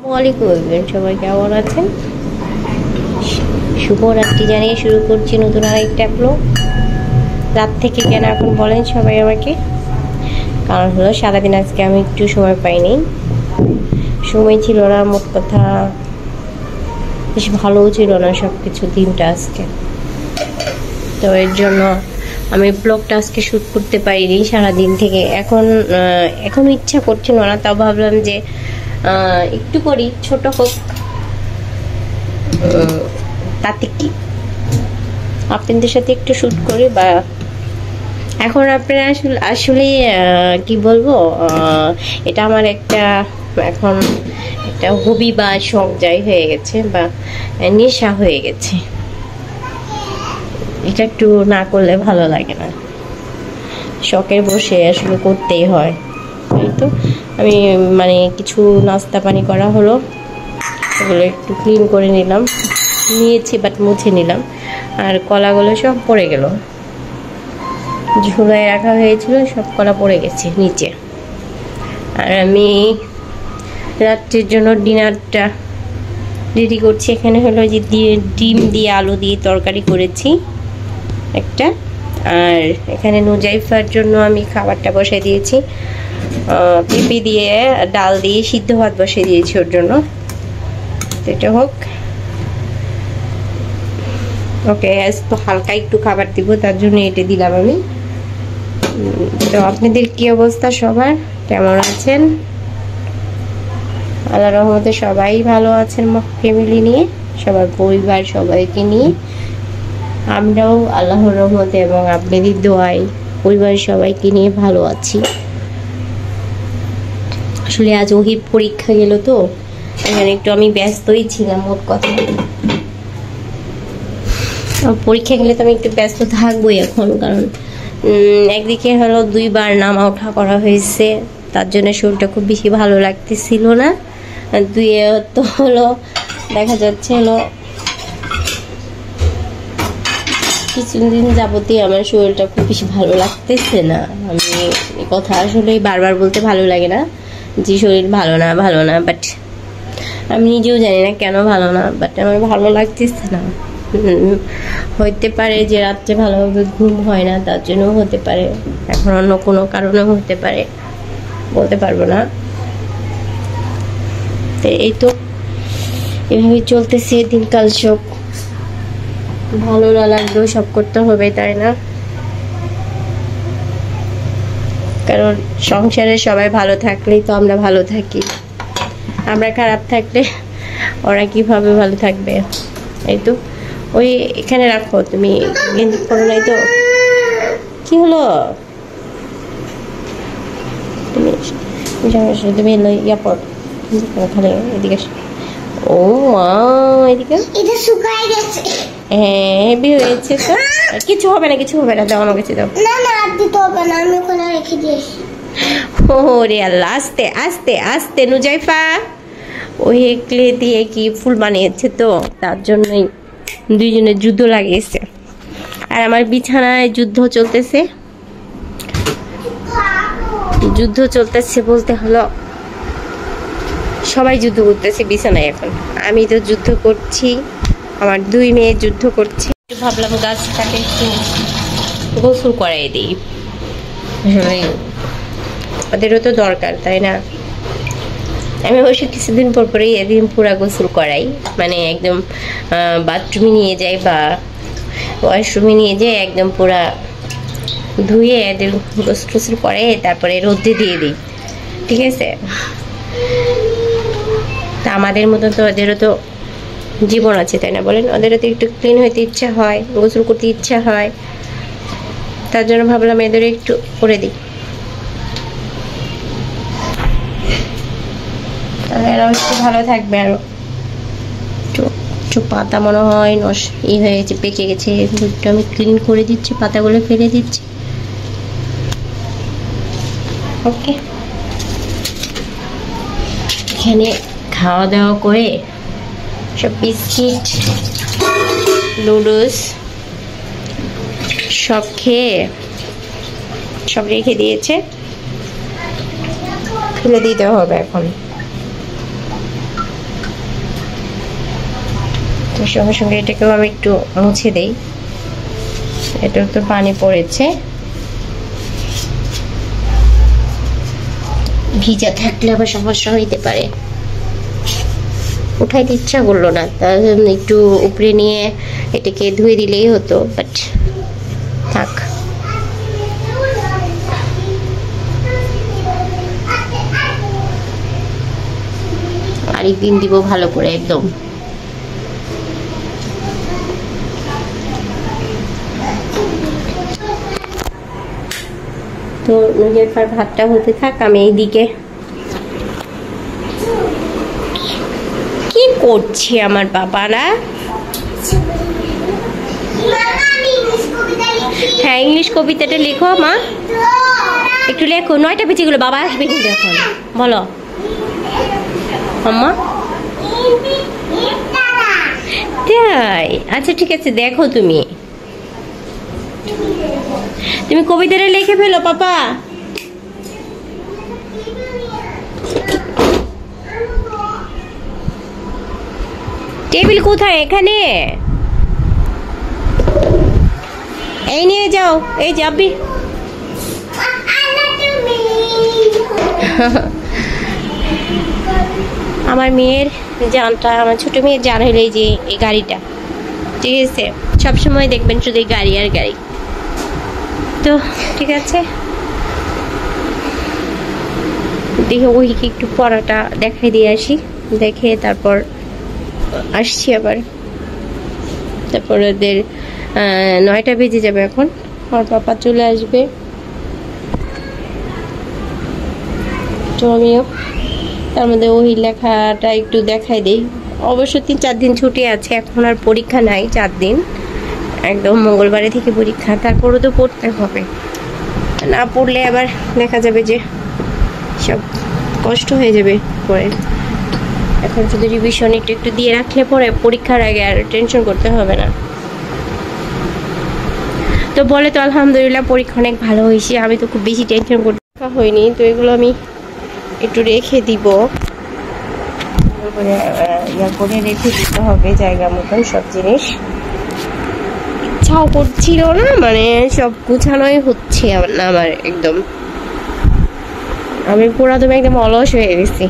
ওয়ালাইকুম আসসালাম, সবাই কেমন আছেন? শুভরাত্রি জানিয়ে শুরু করছি নতুন আরেকটা ব্লগ। রাত থেকে কেন এখন বলেন সবাই আমাকে? কারণ হলো সারাদিন আজকে আমি একটু সময় পাইনি, সময় ছিল না, মোট কথা বেশ ভালোও ছিল না সব কিছু দিনটা আজকে। তো এর জন্য আমি ব্লগটা আজকে শ্যুট করতে পারিনি সারাদিন থেকে। এখন ইচ্ছা করছিল না, তাও ভাবলাম যে একটু করি, ছোট হোক, তাতে কি, আপনাদের সাথে একটু শ্যুট করি। বা এখন আপনারা আসলে কি বলবো, এটা আমার এখন একটা হবি বা শখ যাই হয়ে গেছে, বা নেশা হয়ে গেছে। এটা একটু না করলে ভালো লাগে না, শখের বসে আসলে করতেই হয়। এই তো আমি কিছু নাস্তা পানি করা হলো, এগুলো একটু ক্লিন করে নিয়েছি, বাট মুছে নিলাম। আর কলাগুলো সব পড়ে গেল, ঝুলায় রাখা হয়েছিল, সব কলা পড়ে গেছে নিচে। আর আমি রাত্রির জন্য ডিনারটা রেডি করছি। এখানে হলো যে ডিম দিয়ে আলু দিয়ে তরকারি করেছি একটা, আর এখানে নুজাইফার জন্য আমি খাবারটা বসিয়ে দিয়েছি, পেঁপে দিয়ে ডাল দিয়ে সিদ্ধ ভাত বসিয়ে দিয়েছি ওর জন্য। এটা হোক, ওকে তো হালকা একটু খাবার দিব, তার জন্য এটা দিলাম আমি। তো আপনাদের কি অবস্থা, সবার কেমন আছেন? আল্লাহর রহমতে সবাই ভালো আছেন, ফ্যামিলি নিয়ে, সবার পরিবার সবাইকে নিয়ে। আমরাও আল্লাহর রহমতে এবং আপনাদের দোয়ায় পরিবারের সবাইকে নিয়ে ভালো আছি। আসলে আজ ওহির পরীক্ষা গেল, তো এখানে একটু আমি ব্যস্তই ছিলাম। মোট কথা পরীক্ষা গেলে তো আমি একটু ব্যস্ত থাকবোই এখন, কারণ একদিকে হলো 2 বার নামা ওঠা করা হয়েছে, তার জন্য শরীরটা খুব বেশি ভালো লাগতেছিল না। দুয়ে তো হলো দেখা যাচ্ছে হলো কিছুদিন যাবতীয় আমার শরীরটা খুব বেশি ভালো লাগতেছে না। আমি এই কথা আসলে বারবার বলতে ভালো লাগে না যে শরীর ভালো না, বাট আমি নিজেও জানি না কেন ভালো না, বাট আমার ভালো লাগতেছে না। হইতে পারে যে রাত্রে ভালোভাবে ঘুম হয় না, তার জন্য হতে পারে, এখন অন্য কোনো কারণেও হতে পারে, বলতে পারবো না। এই তো এভাবে চলতেছে দিনকাল। সব ভালো না লাগলেও সব করতে হবে, তাই না? কারণ সংসারে সবাই ভালো থাকলেই তো আমরা ভালো থাকি, আমরা খারাপ থাকলে ওরা কিভাবে ভালো থাকবে? এই তো ওই এখানে রাখো, তুমি গেঞ্জি পরো নাই তো? কি হলো? তুমি ইয়া পর খালি এদিকে। ও মা, এদিকে এটা শুকায় গেছে। হ্যাঁ হেভি হয়েছে তো, কিছু হবে না, দাও আমার কাছে দাও। না আর দিতে হবে না, আমি ওখানে রেখে দিয়েছি। ও রে আল্লাহ, আস্তে আস্তে আস্তে। নুজাইফা ওই ক্লে দিয়ে কি ফুল বানিয়েছে, তো তার জন্যই দুইজনের যুদ্ধ লাগিয়েছে। আর আমার বিছানায় যুদ্ধ চলতেছে বলতে হলো সবাই যুদ্ধ করতেছে বিছানায়। এখন আমি তো যুদ্ধ করছি, আমার 2 মেয়ে যুদ্ধ করছি। ভাবলাম গাছটাকে একটু গোসল করাই দিই, ওদেরও তো দরকার, তাই না? আমি অবশ্য কিছুদিন পরই এদিন পুরা গোসল করাই, একদম বাথরুমে নিয়ে যাই বা ওয়াশরুমে নিয়ে যাই, একদম পুরা ধুয়ে এদের গোসল করে তারপরে রোদে দিয়ে দিই, ঠিক আছে? তা আমাদের মতো তো ওদেরও তো জীবন আছে, তাই না বলেন? ওদেরও তো একটু ক্লিন হইতে ইচ্ছা হয়, গোসল করতে ইচ্ছা হয়, তার জন্য ভাবলাম এদের একটু করে দিই, তাহলে এরাও একটু ভালো থাকবে। আরো একটু পাতা মনে হয় হয়েছে, পেকে গেছে, একটু আমি ক্লিন করে দিচ্ছি, পাতাগুলো ফেলে দিচ্ছি। ওকে, এখানে খাওয়া দাওয়া করে সব বিস্কিট নুডলস সব খেয়ে সব রেখে দিয়েছে, ফেলে দিতে হবে এখন। এর সঙ্গে সঙ্গে এটাকেও আমি একটু মুছে দেই, এটাও তো পানি পড়েছে, ভিজা থাকলে আবার সমস্যা হইতে পারে। উঠাইতে ইচ্ছা করলো না, তার জন্য একটু উপরে নিয়ে এটাকে ধুয়ে দিলেই হতো, বাট থাক। আরেকদিন দিব ভালো করে একদম। তো নিজের ভাতটা হতে থাক, আমি এইদিকে কি করছে আমার বাবারা। হ্যাঁ, ইংলিশ কবিতাটা লেখো মা, একটু লেখো। 9টা বেজে গেলো, বাবা আসবে কিন্তু এখন। বলো আম্মা। তাই, আচ্ছা ঠিক আছে, দেখো তুমি কবিতাটা লিখে ফেলো পাপা। টেবিল কোথায়? এখানে, এই নিয়ে যাও, এই যাবি। আমার মেয়ের জানটা, আমার ছোট মেয়ের জান হলো এই যে এই গাড়িটা, ঠিক আছে? সবসময় দেখবেন শুধু এই গাড়ি আর গাড়ি। তো ঠিক আছে, দেখে ওইকে একটু পড়াটা দেখাই দিয়ে আসি, দেখে তারপর আসছি আবার। তারপর ওদের 9টা বেজে যাবে এখন, আমার পাপা চলে আসবে। তো আমিও তার মধ্যে ওই লেখাটা একটু দেখাই দিই। অবশ্য 3-4 দিন ছুটি আছে, এখন আর পরীক্ষা নাই 4 দিন, একদম মঙ্গলবারে থেকে পরীক্ষা। তারপরও তো পড়তে হবে, না পড়লে আবার দেখা যাবে যে সব কষ্ট হয়ে যাবে পরে। এখন শুধু রিভিশন একটু একটু দিয়ে রাখলে পরে পরীক্ষার আগে আর টেনশন করতে হবে না। তো বলে তো আলহামদুলিল্লাহ পরীক্ষা অনেক ভালো হয়েছে, আমি তো খুব বেশি টেনশন করতে হয়নি। তো এগুলো আমি একটু রেখে দিব, ইয়া করে রেখে দিতে হবে জায়গা মতন সব জিনিস। ইচ্ছাও করছিল না, মানে সব গুছানোই হচ্ছে না আমার একদম। আমি পুরা তুমি একদম অলস হয়ে গেছি।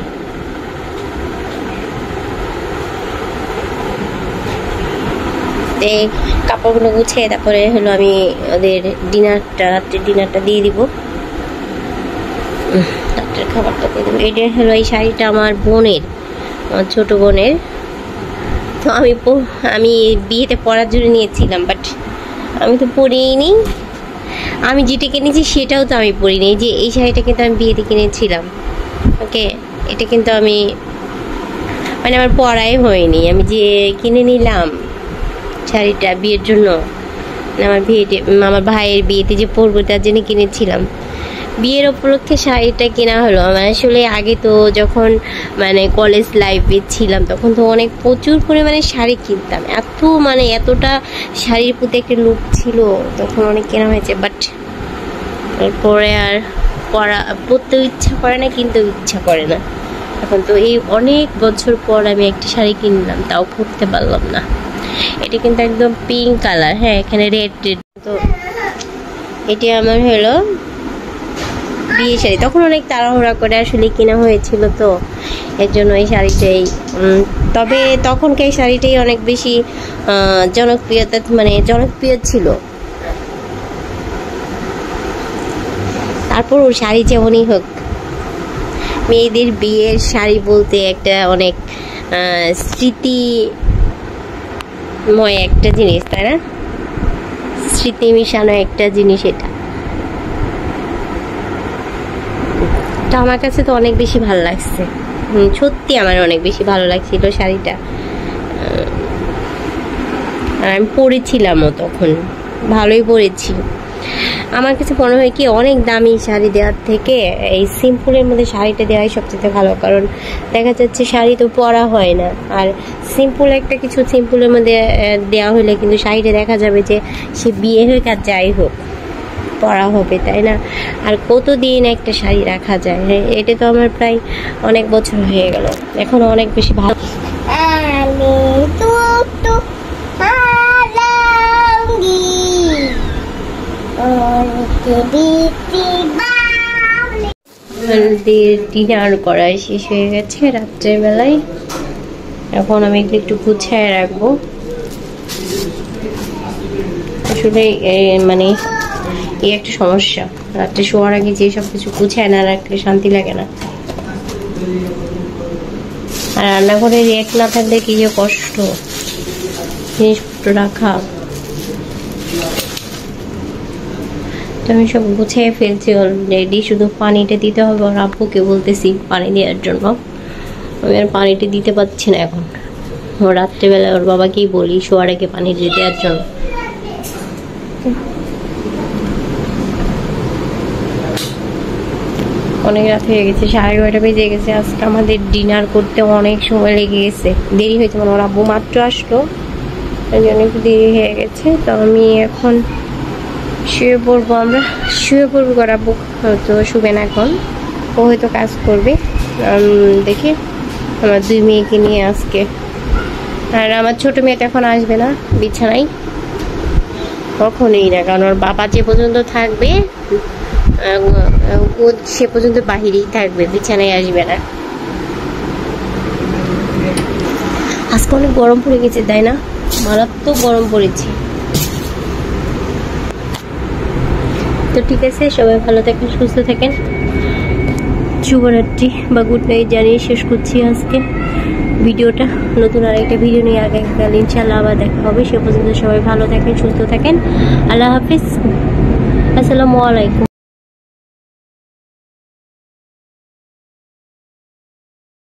কাপড়গুলো গুছিয়ে তারপরে হলো আমি ওদের ডিনারটা, রাত্রের ডিনারটা দিয়ে দিব, রাত্রের খাবারটা দিয়ে দেবো। এটা হলো এই শাড়িটা আমার বোনের, আমার ছোট বোনের। তো আমি বিয়েতে পরার জন্য নিয়েছিলাম, বাট আমি তো পরিনি। আমি যেটা কিনেছি সেটাও তো আমি পরিনি। যে এই শাড়িটা কিন্তু আমি বিয়েতে কিনেছিলাম, ওকে, এটা কিন্তু আমি মানে আমার পরাই হয়নি। আমি যে কিনে নিলাম শাড়িটা বিয়ের জন্য, আমার ভাইয়ের বিয়েতে যে পরবো তার জন্য কিনেছিলাম। বিয়ের উপলক্ষে শাড়িটা কেনা হলো। আমার আসলে আগে তো যখন মানে কলেজ লাইফে ছিলাম তখন তো অনেক প্রচুর পরিমাণে শাড়ি কিনতাম, এতটা শাড়ির প্রতি একটা লুক ছিল, তখন অনেক কেনা হয়েছে। বাট এরপরে আর পরতেও ইচ্ছা করে না, কিনতেও ইচ্ছা করে না। এখন তো এই অনেক বছর পর আমি একটা শাড়ি কিনলাম, তাও পরতে পারলাম না। এটা কিন্তু একদম পিঙ্ক কালার, হ্যাঁ এখানে রেড। তো এটি আমার হলো বিয়ে শাড়ি, তখন অনেক তাড়াহুড়া করে আসলে কেনা হয়েছিল, তো এর জন্য এই শাড়িটাই। তবে তখনকার এই শাড়িটাই অনেক বেশি জনপ্রিয় ছিল। তারপর ওর শাড়ি যেমনই হোক, মেয়েদের বিয়ের শাড়ি বলতে একটা অনেক স্মৃতিময় একটা জিনিস, তাই না? স্মৃতি মিশানো একটা জিনিস এটা। তো আমার কাছে তো অনেক বেশি ভালো লাগছে, সত্যি আমার অনেক বেশি ভালো লাগছিল শাড়িটা। আর আমি পরেছিলামও তখন, ভালোই পরেছি। আমার কাছে মনে হয় কি অনেক দামি শাড়ি দেওয়ার থেকে এই সিম্পলের মধ্যে শাড়িটা দেওয়াই সবচেয়ে ভালো, কারণ দেখা যাচ্ছে শাড়ি তো পরা হয় না। আর সিম্পল একটা কিছু সিম্পলের মধ্যে দেওয়া হলে কিন্তু শাড়িটা দেখা যাবে যে সে বিয়ে হয়ে কাজ যাই হোক পরা হবে, তাই না? আর কতদিন একটা শাড়ি রাখা যায়? এটা তো আমার প্রায় অনেক বছর হয়ে গেল, এখন অনেক বেশি ভালো। আমি তো ডিনার করা শেষ হয়ে গেছে রাত্রের বেলায়। এখন আমি একটু গুছায় রাখবো। আসলে মানে এই একটা সমস্যা, রাত্রে শোয়ার আগে যে সব কিছু গুছায় না রাখলে শান্তি লাগে না। আর রান্নাঘরে রেক না থাকলে কি যে কষ্ট জিনিসপত্র রাখা। তো আমি সব গুছিয়ে ফেলছি অলরেডি, শুধু পানিটা দিতে হবে। আর আব্বুকে বলতেছি পানি দেওয়ার জন্য, আমি আর পানিটা দিতে পারছি না এখন। ও রাত্রেবেলা ওর বাবাকেই বলি শোয়ার আগে পানি দিয়ে দেওয়ার জন্য। অনেক রাত হয়ে গেছে, 11:30 বেজে গেছে। আজকে আমাদের ডিনার করতে অনেক সময় লেগে গেছে, দেরি হয়েছে। মানে ওর আব্বু মাত্র আসলো, এই জন্য একটু দেরি হয়ে গেছে। তো আমি এখন শুয়ে পড়বো। আমরা শুয়ে পড়বো, আব্বু হয়তো শুবে না এখন, ও হয়তো কাজ করবে। দেখি আমার 2 মেয়েকে নিয়ে আজকে। আর আমার ছোট মেয়েটা এখন আসবে না বিছানায়, কখনোই না। কারণ ওর বাবা যে পর্যন্ত থাকবে ও সে পর্যন্ত বাহিরেই থাকবে, বিছানায় আসবে না। আজকে অনেক গরম পড়ে গেছে, তাই না? মারাত্মক গরম পড়েছে। তো ঠিক আছে, সবাই ভালো থাকেন, সুস্থ থাকেন। শুভরাত্রি বা গুড নাইট জানিয়ে শেষ করছি আজকে ভিডিওটা। নতুন আরেকটা ভিডিও নিয়ে আগামীকাল ইনশাআল্লাহ আবার দেখা হবে। সে পর্যন্ত সবাই ভালো থাকেন, সুস্থ থাকেন। আল্লাহ হাফিজ, আসসালামু আলাইকুম।